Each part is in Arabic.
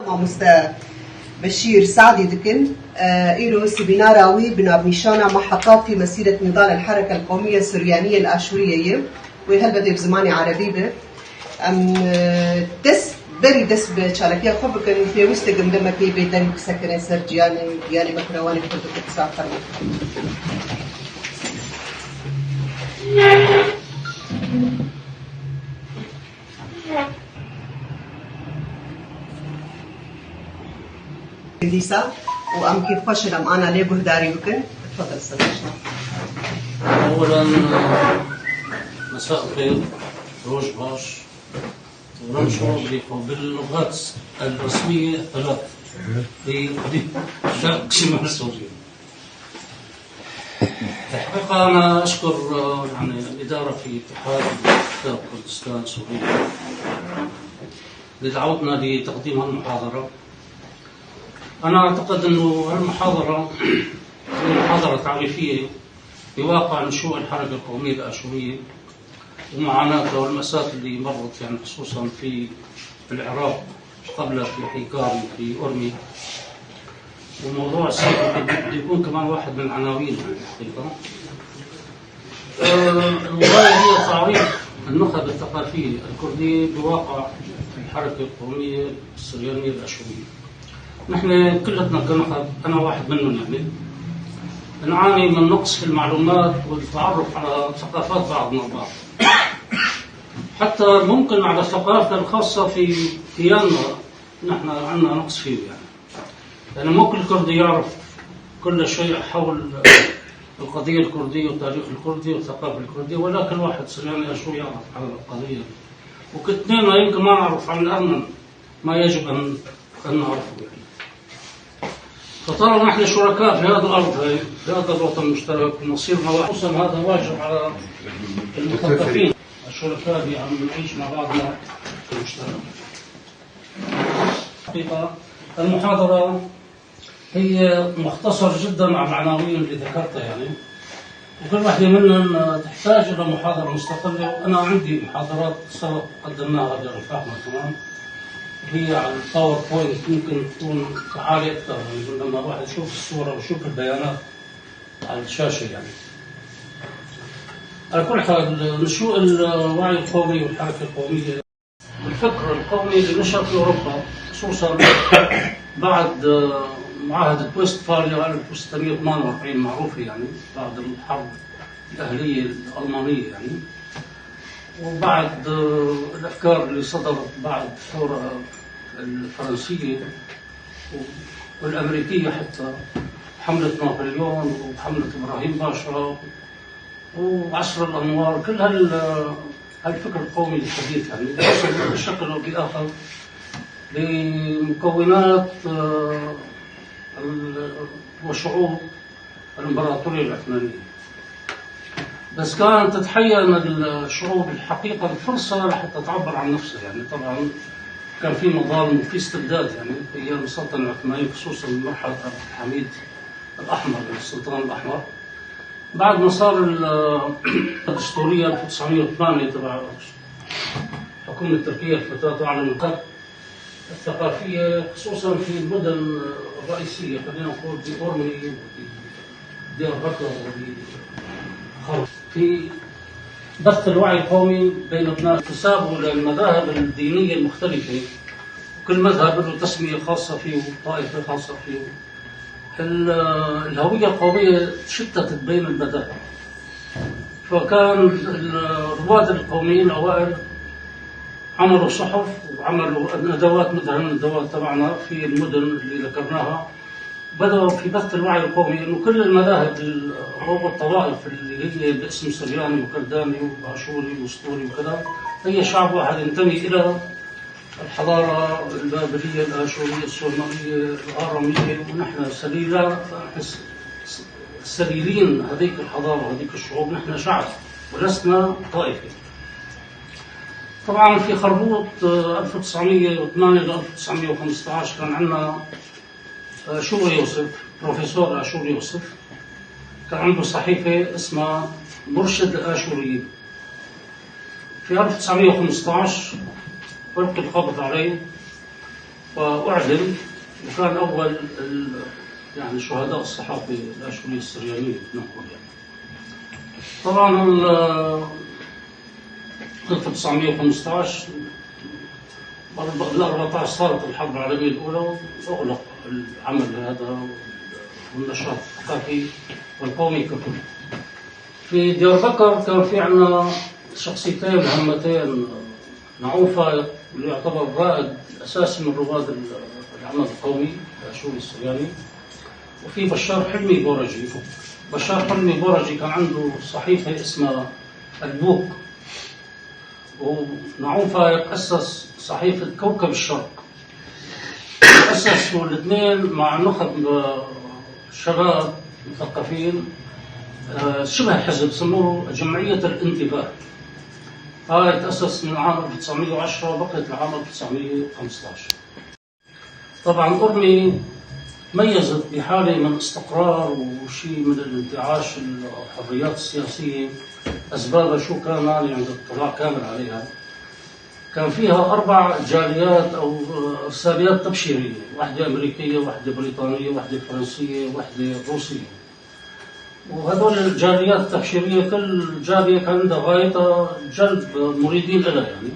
مامۆستا بشير سعدي دكن إيرو سيميناراوي بنابنيشانا محطات في مسيرة نضال الحركة القومية السريانية الآشورية وهل بزماني عربي به دس بري دس بشاركية خبك إن في وسط قدامك بيدن سكن سرجياني يعني بكرواني كنت بتسافر ليسا وأم كيف فشلم أنا ليه بهداري بكن تفضل أستاذ. أولا مساء الخير روج باش وننشر باللغات الرسمية ثلاث في شرق شمال سوريا. الحقيقة أنا أشكر يعني الإدارة في اتحاد فرق كردستان سوريا لدعوتنا لتقديم هالمحاضرة. أنا أعتقد أنه هالمحاضرة هي محاضرة تعريفية بواقع نشوء الحركة القومية الآشورية ومعاناتها والمأساة اللي مرت يعني خصوصا في العراق قبل في حيكار في أرمي. وموضوع السيف بده يكون كمان واحد من العناوين الحقيقة. الغاية هي تعريف النخب الثقافية الكردية بواقع الحركة القومية السريانية الآشورية. نحن كلتنا كنخب، أنا واحد منهم يعني، نعاني من نقص في المعلومات والتعرف على ثقافات بعضنا البعض. حتى ممكن على الثقافة الخاصة في كياننا نحن عندنا نقص فيه يعني مو كل كردي يعرف كل شيء حول القضية الكردية والتاريخ الكردي والثقافة الكردية، ولا كل واحد سرياني أشو يعرف على القضية، وكتنين يمكن ما نعرف عن الأمن ما يجب أن نعرفه يعني. فطالما نحن شركاء في هذا الأرض، في هذا الوطن المشترك، ومصيرنا خصوصا هذا واجب على المثقفين الشركاء بأن نعيش مع بعضنا في المشترك. حقيقة المحاضرة هي مختصر جدا على العناوين اللي ذكرتها يعني، وكل واحدة منهم تحتاج إلى محاضرة مستقلة. وأنا عندي محاضرات سبق قدمناها لرفاقنا كمان، هي على الباوربوينت ممكن تكون فعالة أكثر يعني لما الواحد يشوف الصورة ويشوف البيانات على الشاشة يعني. على كل حال نشوء الوعي القومي والحركة القومية، الفكر القومي اللي نشأ في أوروبا خصوصا بعد معاهدة ويستفاليا 1648 معروفة يعني، بعد الحرب الأهلية الألمانية يعني، وبعد الأفكار اللي صدرت بعد الثورة الفرنسية والأمريكية، حتى حملة نابليون وحملة إبراهيم باشا وعصر الأنوار، كل هالفكر القومي الحديث يعني وصل بشكل أو بآخر لمكونات وشعوب الإمبراطورية العثمانية. بس كانت تتحين الشعوب الحقيقة الفرصة لحتى تعبر عن نفسها يعني. طبعا كان في مظالم وفي استبداد يعني في أيام السلطنة العثمانية، خصوصا مرحلة عبد الحميد الأحمر السلطان الأحمر. بعد ما صار الدستورية 1908 تبع حكومة تركيا الفتاة على النقاط الثقافية خصوصا في المدن الرئيسية، خلينا نقول بأورمي ودير بكر وبخرج، في بث الوعي القومي بين الناس، تسابوا للمذاهب الدينية المختلفة، وكل مذهب له تسمية خاصة فيه وطائفة خاصة فيه. الهوية القومية تشتتت بين المذاهب، فكان الرواد القوميين الأوائل عملوا صحف وعملوا ندوات مثل الندوات تبعنا في المدن اللي ذكرناها، بدأوا في بث الوعي القومي إنه كل المذاهب أو الطوائف اللي هي باسم سرياني وكرداني وآشوري وأسطوري وكذا، هي شعب واحد ينتمي إلى الحضارة البابلية الآشورية السومرية الآرامية، ونحن سليلين هذيك الحضارة وهذيك الشعوب، نحن شعب ولسنا طائفة. طبعا في خربوط 1908 ل 1915 كان عندنا شوري يوسف، بروفيسور شوري يوسف، كان عنده صحيفة اسمها مرشد الآشوريين. في 1915 ألقي القبض عليه وأعلن، وكان أول يعني شهداء الصحافة الأشورية السريانية بنقول يعني. طبعا 1915 بال 14 صارت الحرب العالمية الأولى وأغلق العمل هذا والنشاط الثقافي والقومي ككل. في ديار بكر كان في عندنا شخصيتين مهمتين، نعوم فايق اللي يعتبر رائد أساسي من رواد العمل القومي الأشوري السرياني، وفي بشار حلمي بورجي. بشار حلمي بورجي كان عنده صحيفة اسمها البوك، ونعوم فايق أسس صحيفة كوكب الشرق. أسسوا الاثنين مع نخب شباب مثقفين شبه حزب سموه جمعية الانتباه. هاي تأسس من عام 1910 بقيت لعام 1915. طبعا أرمي ميزت بحالة من استقرار وشيء من الانتعاش الحريات السياسية. أسبابها شو كان؟ يعني اطلاع كامل عليها. كان فيها 4 جاليات أو إرساليات تبشيرية، واحدة أمريكية، واحدة بريطانية، واحدة فرنسية، واحدة روسية. وهذول الجاليات التبشيرية كل جالية كان عندها غايتها جلب مريدين لها، يعني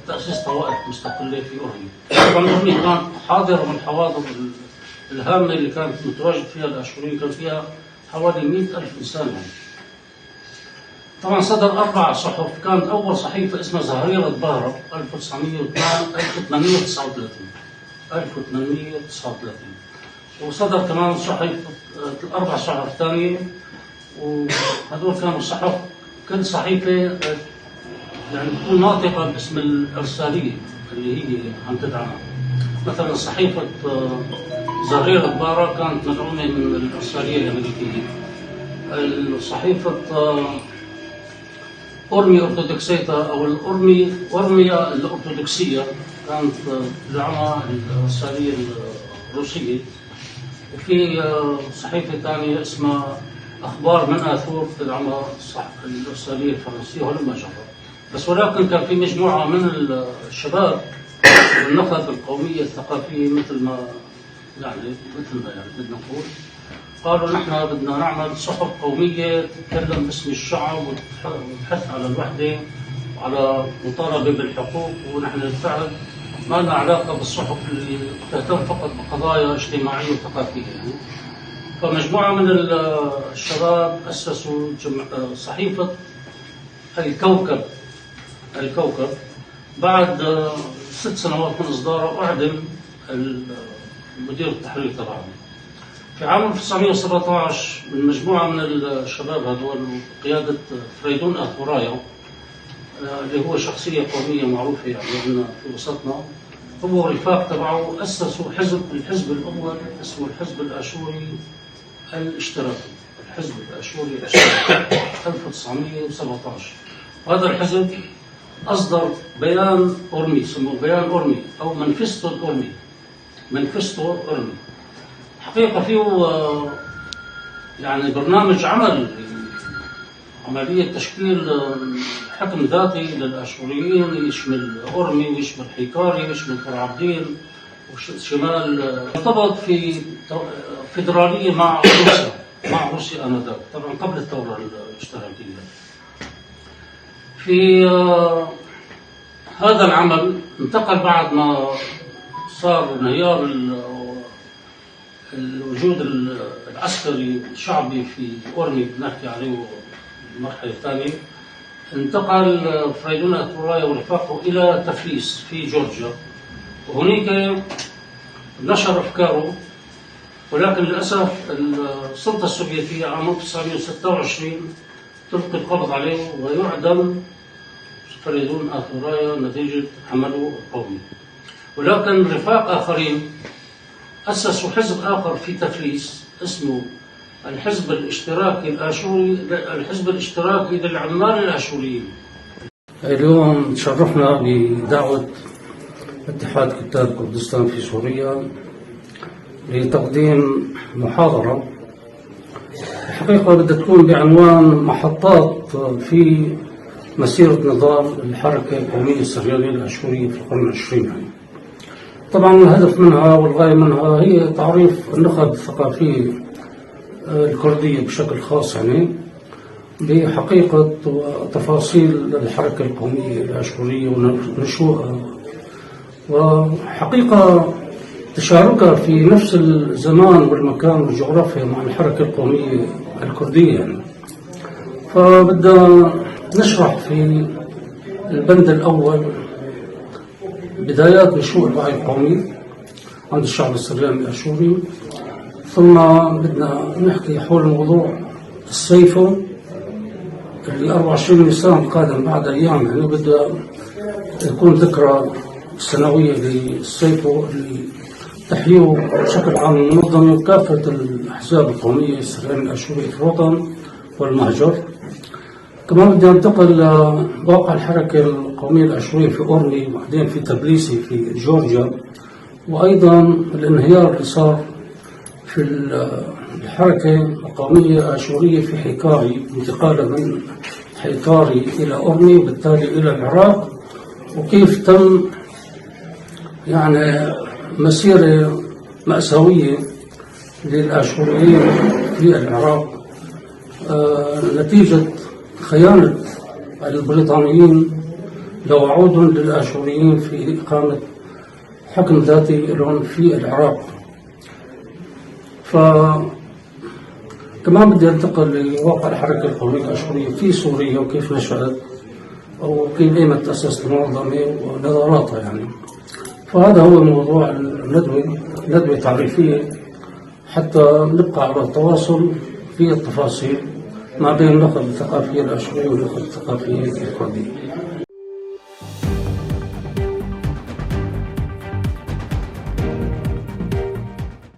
تأسيس طوائف مستقلة في أورمي. طبعا أورمي كانت حاضرة من الحواضر الهامة اللي كانت متواجد فيها الآشوريين، كان فيها حوالي 100,000 إنسان يعني. طبعا صدر 4 صحف. كانت أول صحيفة اسمها زهريرة بهرة 1839، وصدر كمان صحيفة 4 صحف ثانية، وهذول كانوا صحف كل صحيفة يعني تكون ناطقة باسم الإرسالية اللي هي عم تدعمها. مثلا صحيفة زهريرة بهرة كانت مدعومة من الإرسالية الأمريكية. صحيفة أورمي أرثوذكسيتا أو أورميا الأرثوذكسية كانت تدعمها الإرسالية الروسية. وفي صحيفة ثانية اسمها أخبار من آثور تدعمها الإرسالية الفرنسية ولما جرى. بس ولكن كان في مجموعة من الشباب والنخب القومية الثقافية مثل ما يعني بدنا نقول، قالوا نحن بدنا نعمل صحف قومية تتكلم باسم الشعب وتبحث على الوحدة وعلى مطالبة بالحقوق، ونحن بالفعل ما لنا علاقة بالصحف اللي تهتم فقط بقضايا اجتماعية وثقافية يعني. فمجموعة من الشباب أسسوا صحيفة الكوكب. بعد 6 سنوات من إصدارها أعدم مدير التحرير تبعهم. في عام 1917 من مجموعة من الشباب هذول بقيادة فريدون أثورايا اللي هو شخصية قومية معروفة يعني عندنا في وسطنا، هو الرفاق تبعه أسسوا الحزب الأول اسمه الحزب الآشوري الاشتراكي. الحزب الآشوري الاشتراكي 1917. وهذا الحزب أصدر بيان أورمي، سموه بيان أورمي أو منفستو أورمي. حقيقة فيه يعني برنامج عملية تشكيل حكم ذاتي للآشوريين يشمل أورمي ويشمل حيكاري ويشمل فرعبدين وشمال، ارتبط في فيدرالية مع روسيا آنذاك، طبعا قبل الثورة الاشتراكية. في هذا العمل انتقل بعد ما صار انهيار الوجود العسكري الشعبي في أورمي بنحكي عليه المرحلة الثانية، انتقل فريدون أثورايا ورفاقه إلى تفليس في جورجيا، وهناك نشر أفكاره. ولكن للأسف السلطة السوفيتية عام 1926 تلقي القبض عليه ويعدم فريدون أثورايا نتيجة عمله القومي. ولكن رفاق آخرين أسسوا حزب آخر في تفليس اسمه الحزب الاشتراكي الآشوري، الحزب الاشتراكي للعمال الآشوريين. اليوم تشرفنا بدعوة اتحاد كتاب كردستان في سوريا لتقديم محاضرة الحقيقة بدها تكون بعنوان محطات في مسيرة نضال الحركة القومية السريانية الآشورية في القرن العشرين. طبعا الهدف منها والغاية منها هي تعريف النخب الثقافية الكردية بشكل خاص، يعني بحقيقة وتفاصيل الحركة القومية الآشورية ونشوءها، وحقيقة تشاركها في نفس الزمان والمكان والجغرافيا مع الحركة القومية الكردية يعني. فبدنا نشرح في البند الأول بدايات نشوء الوعي القومي عند الشعب السرياني الآشوري، ثم بدنا نحكي حول موضوع السيفو اللي 24 نيسان القادم بعد أيام، يعني بدأ يكون ذكرى سنوية للسيفو اللي تحييه بشكل عام منظمة وكافة الأحزاب القومية السريانية الآشورية في الوطن والمهجر. كمان بدي انتقل لواقع الحركة القومية الآشورية في أورمي، وبعدين في تبليسي في جورجيا، وأيضا الانهيار اللي صار في الحركة القومية الآشورية في حيكاري، انتقالا من حيكاري إلى أورمي وبالتالي إلى العراق، وكيف تم يعني مسيرة مأساوية للآشوريين في العراق نتيجة خيانة البريطانيين لوعودهم للآشوريين في إقامة حكم ذاتي لهم في العراق. فكمان بدي انتقل لواقع الحركة القومية الآشورية في سوريا وكيف نشأت وكيف قيمت تأسيس المنظمة ونظاراتها يعني. فهذا هو موضوع الندوة تعريفية حتى نبقى على التواصل في التفاصيل ما بين النخب الثقافية الآشورية والنخب الثقافية الكردية.